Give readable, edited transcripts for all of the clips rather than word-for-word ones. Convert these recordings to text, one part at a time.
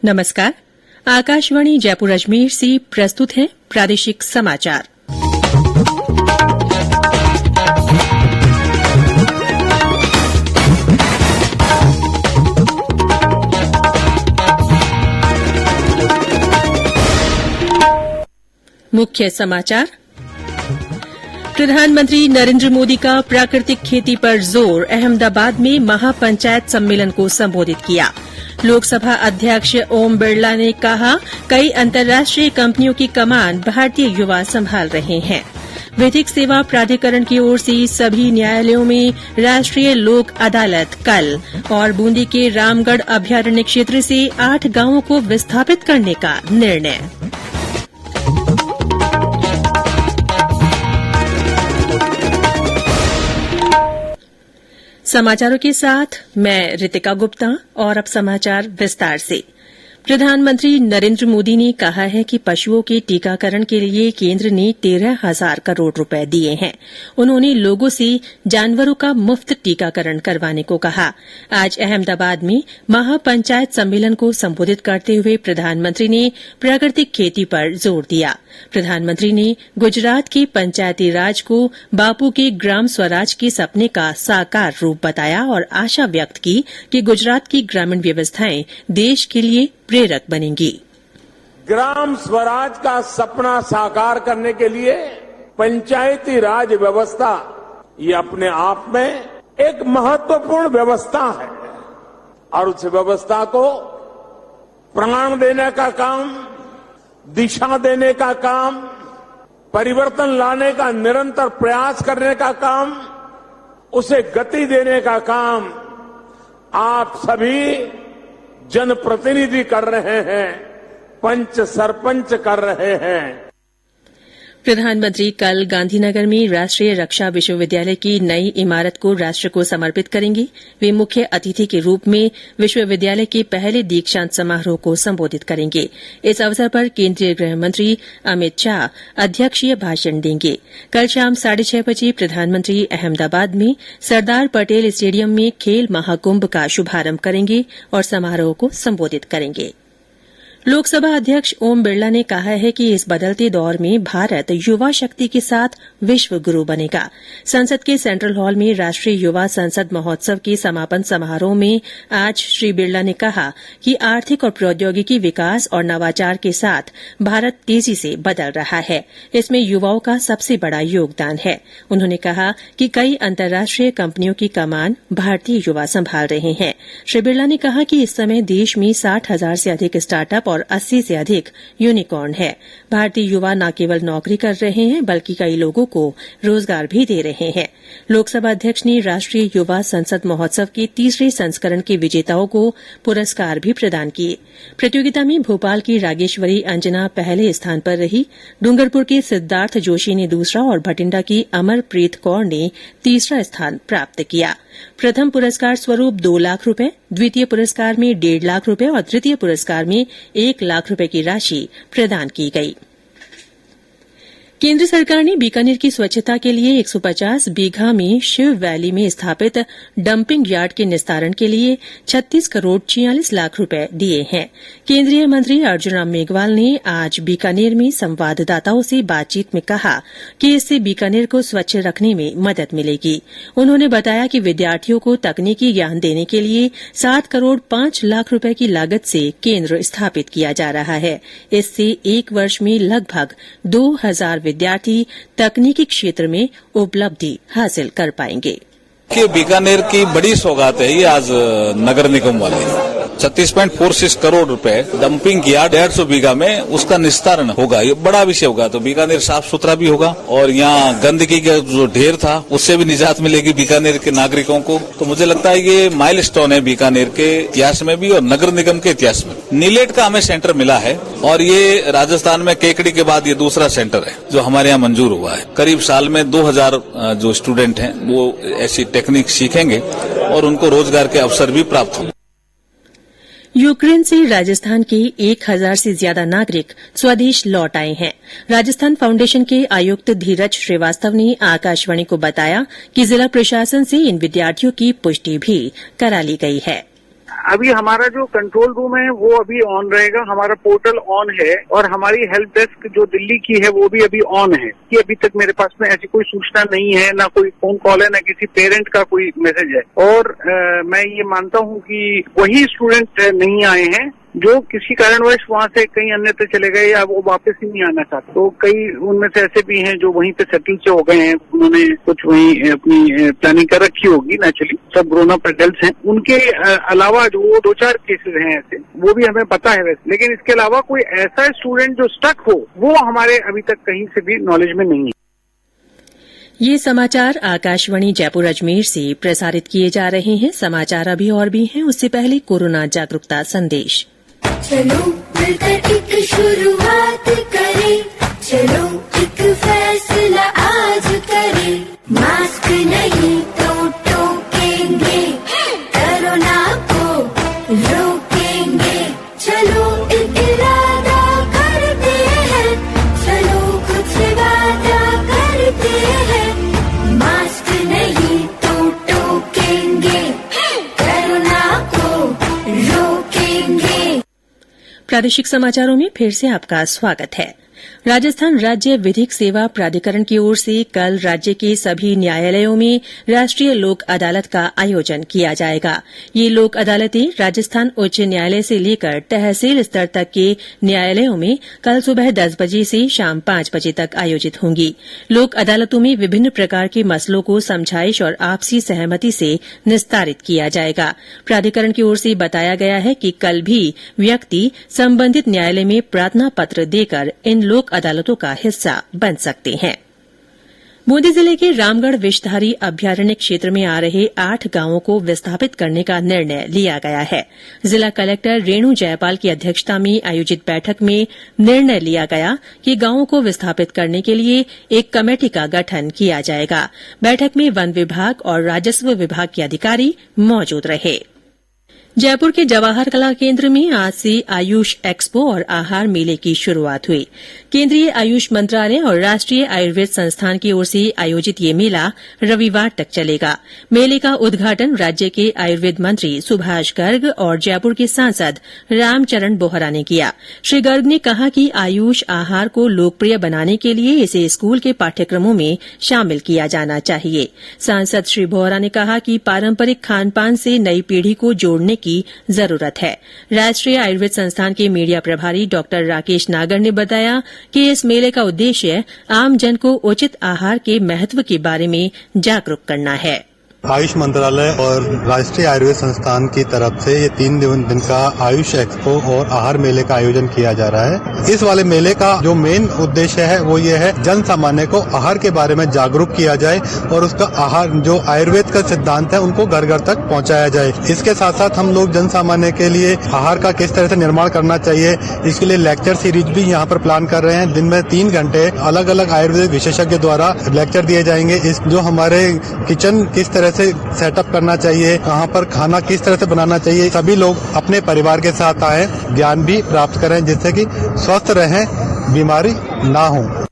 नमस्कार। आकाशवाणी जयपुर अजमेर से प्रस्तुत है प्रादेशिक समाचार। मुख्य समाचार। प्रधानमंत्री नरेंद्र मोदी का प्राकृतिक खेती पर जोर, अहमदाबाद में महापंचायत सम्मेलन को संबोधित किया। लोकसभा अध्यक्ष ओम बिरला ने कहा, कई अंतर्राष्ट्रीय कंपनियों की कमान भारतीय युवा संभाल रहे हैं। विधिक सेवा प्राधिकरण की ओर से सभी न्यायालयों में राष्ट्रीय लोक अदालत कल, और बूंदी के रामगढ़ अभ्यारण्य क्षेत्र से 8 गांवों को विस्थापित करने का निर्णय। समाचारों के साथ मैं रितिका गुप्ता। और अब समाचार विस्तार से। प्रधानमंत्री नरेंद्र मोदी ने कहा है कि पशुओं के टीकाकरण के लिए केंद्र ने 13,000 करोड़ रुपए दिए हैं। उन्होंने लोगों से जानवरों का मुफ्त टीकाकरण करवाने को कहा। आज अहमदाबाद में महापंचायत सम्मेलन को संबोधित करते हुए प्रधानमंत्री ने प्राकृतिक खेती पर जोर दिया। प्रधानमंत्री ने गुजरात के पंचायती राज को बापू के ग्राम स्वराज के सपने का साकार रूप बताया और आशा व्यक्त की कि गुजरात की ग्रामीण व्यवस्थाएं देश के लिए प्रेरक बनेंगी। ग्राम स्वराज का सपना साकार करने के लिए पंचायती राज व्यवस्था ये अपने आप में एक महत्वपूर्ण व्यवस्था है और उस व्यवस्था को प्राण देने का काम, दिशा देने का काम, परिवर्तन लाने का निरंतर प्रयास करने का काम, उसे गति देने का काम आप सभी जनप्रतिनिधि कर रहे हैं, पंच सरपंच कर रहे हैं। प्रधानमंत्री कल गांधीनगर में राष्ट्रीय रक्षा विश्वविद्यालय की नई इमारत को राष्ट्र को समर्पित करेंगे। वे मुख्य अतिथि के रूप में विश्वविद्यालय के पहले दीक्षांत समारोह को संबोधित करेंगे। इस अवसर पर केंद्रीय गृह मंत्री अमित शाह अध्यक्षीय भाषण देंगे। कल शाम 6:30 बजे प्रधानमंत्री अहमदाबाद में सरदार पटेल स्टेडियम में खेल महाकुंभ का शुभारंभ करेंगे और समारोह को संबोधित करेंगे। लोकसभा अध्यक्ष ओम बिरला ने कहा है कि इस बदलते दौर में भारत युवा शक्ति के साथ विश्व गुरु बनेगा। संसद के सेंट्रल हॉल में राष्ट्रीय युवा संसद महोत्सव के समापन समारोह में आज श्री बिरला ने कहा कि आर्थिक और प्रौद्योगिकी विकास और नवाचार के साथ भारत तेजी से बदल रहा है। इसमें युवाओं का सबसे बड़ा योगदान है। उन्होंने कहा कि कई अंतर्राष्ट्रीय कंपनियों की कमान भारतीय युवा संभाल रहे हैं। श्री बिरला ने कहा कि इस समय देश में 60,000 से अधिक स्टार्टअप और 80 से अधिक यूनिकॉर्न है। भारतीय युवा न केवल नौकरी कर रहे हैं बल्कि कई लोगों को रोजगार भी दे रहे हैं। लोकसभा अध्यक्ष ने राष्ट्रीय युवा संसद महोत्सव के तीसरे संस्करण के विजेताओं को पुरस्कार भी प्रदान किए। प्रतियोगिता में भोपाल की रागेश्वरी अंजना पहले स्थान पर रही। डूंगरपुर के सिद्धार्थ जोशी ने दूसरा और भटिंडा की अमरप्रीत कौर ने तीसरा स्थान प्राप्त किया। प्रथम पुरस्कार स्वरूप 2 लाख रुपए, द्वितीय पुरस्कार में 1.5 लाख रुपए और तृतीय पुरस्कार में 1 लाख रुपए की राशि प्रदान की गई। केंद्र सरकार ने बीकानेर की स्वच्छता के लिए 150 बीघा में शिव वैली में स्थापित डंपिंग यार्ड के निस्तारण के लिए 36 करोड़ 46 लाख रुपए दिए हैं। केंद्रीय मंत्री अर्जुन राम मेघवाल ने आज बीकानेर में संवाददाताओं से बातचीत में कहा कि इससे बीकानेर को स्वच्छ रखने में मदद मिलेगी। उन्होंने बताया कि विद्यार्थियों को तकनीकी ज्ञान देने के लिए 7 करोड़ 5 लाख रुपए की लागत से केंद्र स्थापित किया जा रहा है। इससे एक वर्ष में लगभग 2000 विद्यार्थी तकनीकी क्षेत्र में उपलब्धि हासिल कर पाएंगे। कि बीकानेर की बड़ी सौगात है ये आज नगर निगम वाले 36.46 करोड़ रुपए डंपिंग यार्ड 150 बीघा में उसका निस्तारण होगा। ये बड़ा विषय होगा तो बीकानेर साफ सुथरा भी होगा और यहाँ गंदगी का जो ढेर था उससे भी निजात मिलेगी बीकानेर के नागरिकों को। तो मुझे लगता है ये माइलस्टोन है बीकानेर के इतिहास में भी और नगर निगम के इतिहास में। नीलेट का हमें सेंटर मिला है और ये राजस्थान में केकड़ी के बाद ये दूसरा सेंटर है जो हमारे यहाँ मंजूर हुआ है। करीब साल में 2000 जो स्टूडेंट हैं वो ऐसी टेक्निक सीखेंगे और उनको रोजगार के अवसर भी प्राप्त होंगे। यूक्रेन से राजस्थान के 1000 से ज्यादा नागरिक स्वदेश लौट आए हैं। राजस्थान फाउंडेशन के आयुक्त धीरज श्रीवास्तव ने आकाशवाणी को बताया कि जिला प्रशासन से इन विद्यार्थियों की पुष्टि भी करा ली गई है। अभी हमारा जो कंट्रोल रूम है वो अभी ऑन रहेगा, हमारा पोर्टल ऑन है और हमारी हेल्प डेस्क जो दिल्ली की है वो भी अभी ऑन है। कि अभी तक मेरे पास में ऐसी कोई सूचना नहीं है, ना कोई फोन कॉल है, ना किसी पेरेंट का कोई मैसेज है। और मैं ये मानता हूँ कि वही स्टूडेंट नहीं आए हैं जो किसी कारणवश वहां से कहीं अन्यत्र चले गए या वो वापस ही नहीं आना चाहते। तो कई उनमें से ऐसे भी हैं जो वहीं पे सेटल से हो गए हैं, उन्होंने कुछ वहीं अपनी प्लानिंग कर रखी होगी। नेचुरली सब ग्रोन अप एडल्ट्स हैं। उनके अलावा जो 2-4 केसेस हैं ऐसे, वो भी हमें पता है वैसे। लेकिन इसके अलावा कोई ऐसा स्टूडेंट जो स्टक हो, वो हमारे अभी तक कहीं से भी नॉलेज में नहीं है। ये समाचार आकाशवाणी जयपुर अजमेर से प्रसारित किए जा रहे हैं। समाचार अभी और भी हैं, उससे पहले कोरोना जागरूकता संदेश। चलो मिलकर एक शुरुआत करें, चलो एक फैसला आज करें। मास्क नहीं तो टोकेंगे, कोरोना को रोकेंगे। चलो एक इरादा करते हैं, चलो कुछ वादा करते हैं। मास्क नहीं तो टोकेंगे, कोरोना को रोकेंगे। प्रादेशिक समाचारों में फिर से आपका स्वागत है। राजस्थान राज्य विधिक सेवा प्राधिकरण की ओर से कल राज्य के सभी न्यायालयों में राष्ट्रीय लोक अदालत का आयोजन किया जाएगा। ये लोक अदालतें राजस्थान उच्च न्यायालय से लेकर तहसील स्तर तक के न्यायालयों में कल सुबह 10 बजे से शाम 5 बजे तक आयोजित होंगी। लोक अदालतों में विभिन्न प्रकार के मसलों को समझाइश और आपसी सहमति से निस्तारित किया जाएगा। प्राधिकरण की ओर से बताया गया है कि कल भी व्यक्ति संबंधित न्यायालय में प्रार्थना पत्र देकर इन लोक अदालतों का हिस्सा बन सकते हैं। बूंदी जिले के रामगढ़ विषधारी अभ्यारण्य क्षेत्र में आ रहे 8 गांवों को विस्थापित करने का निर्णय लिया गया है। जिला कलेक्टर रेणु जयपाल की अध्यक्षता में आयोजित बैठक में निर्णय लिया गया कि गांवों को विस्थापित करने के लिए एक कमेटी का गठन किया जाएगा। बैठक में वन विभाग और राजस्व विभाग के अधिकारी मौजूद रहे। जयपुर के जवाहर कला केंद्र में आज से आयुष एक्सपो और आहार मेले की शुरूआत हुई। केंद्रीय आयुष मंत्रालय और राष्ट्रीय आयुर्वेद संस्थान की ओर से आयोजित ये मेला रविवार तक चलेगा। मेले का उद्घाटन राज्य के आयुर्वेद मंत्री सुभाष गर्ग और जयपुर के सांसद रामचरण बोहरा ने किया। श्री गर्ग ने कहा कि आयुष आहार को लोकप्रिय बनाने के लिए इसे स्कूल के पाठ्यक्रमों में शामिल किया जाना चाहिए। सांसद श्री बोहरा ने कहा कि पारंपरिक खानपान से नई पीढ़ी को जोड़ने की जरूरत है। राष्ट्रीय आयुर्वेद संस्थान के मीडिया प्रभारी डॉ राकेश नागर ने बताया कि इस मेले का उद्देश्य आमजन को उचित आहार के महत्व के बारे में जागरूक करना है। आयुष मंत्रालय और राष्ट्रीय आयुर्वेद संस्थान की तरफ से ये 3 दिन का आयुष एक्सपो और आहार मेले का आयोजन किया जा रहा है। इस वाले मेले का जो मेन उद्देश्य है वो ये है जन सामान्य को आहार के बारे में जागरूक किया जाए और उसका आहार जो आयुर्वेद का सिद्धांत है उनको घर घर तक पहुंचाया जाए। इसके साथ साथ हम लोग जन सामान्य के लिए आहार का किस तरह से निर्माण करना चाहिए इसके लिए लेक्चर सीरीज भी यहाँ पर प्लान कर रहे हैं। दिन में 3 घंटे अलग अलग आयुर्वेद विशेषज्ञ द्वारा लेक्चर दिए जाएंगे। इस जो हमारे किचन किस तरह से सेटअप करना चाहिए, कहाँ पर खाना किस तरह से बनाना चाहिए, सभी लोग अपने परिवार के साथ आए, ज्ञान भी प्राप्त करें जिससे कि स्वस्थ रहें, बीमारी ना हो।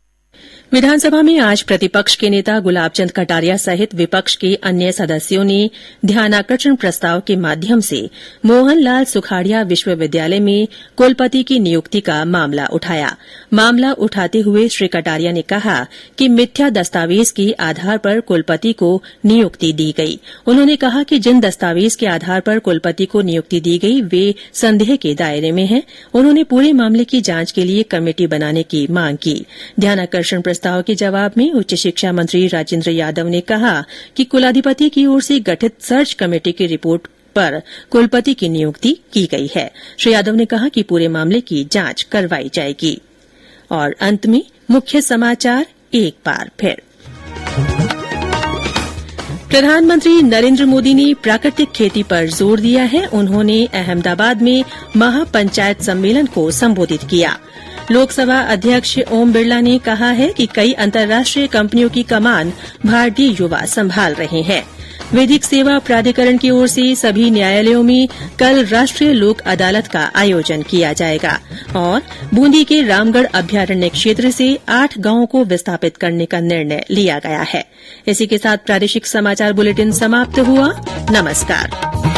विधानसभा में आज प्रतिपक्ष के नेता गुलाब चंद कटारिया सहित विपक्ष के अन्य सदस्यों ने ध्यानाकर्षण प्रस्ताव के माध्यम से मोहनलाल सुखाड़िया विश्वविद्यालय में कुलपति की नियुक्ति का मामला उठाया। मामला उठाते हुए श्री कटारिया ने कहा कि मिथ्या दस्तावेज के आधार पर कुलपति को नियुक्ति दी गई। उन्होंने कहा कि जिन दस्तावेज के आधार पर कुलपति को नियुक्ति दी गई वे संदेह के दायरे में हैं। उन्होंने पूरे मामले की जांच के लिए कमेटी बनाने की मांग की। ध्यानाकर्षण प्रस्ताव के जवाब में उच्च शिक्षा मंत्री राजेंद्र यादव ने कहा कि कुलाधिपति की ओर से गठित सर्च कमेटी की रिपोर्ट पर कुलपति की नियुक्ति की गई है। श्री यादव ने कहा कि पूरे मामले की जांच करवाई जाएगी। और अंत में मुख्य समाचार एक बार फिर। प्रधानमंत्री नरेंद्र मोदी ने प्राकृतिक खेती पर जोर दिया है। उन्होंने अहमदाबाद में महापंचायत सम्मेलन को संबोधित किया। लोकसभा अध्यक्ष ओम बिरला ने कहा है कि कई अंतर्राष्ट्रीय कंपनियों की कमान भारतीय युवा संभाल रहे हैं। विधिक सेवा प्राधिकरण की ओर से सभी न्यायालयों में कल राष्ट्रीय लोक अदालत का आयोजन किया जाएगा। और बूंदी के रामगढ़ अभ्यारण्य क्षेत्र से 8 गांवों को विस्थापित करने का निर्णय लिया गया है। इसी के साथ प्रादेशिक समाचार बुलेटिन समाप्त हुआ। नमस्कार।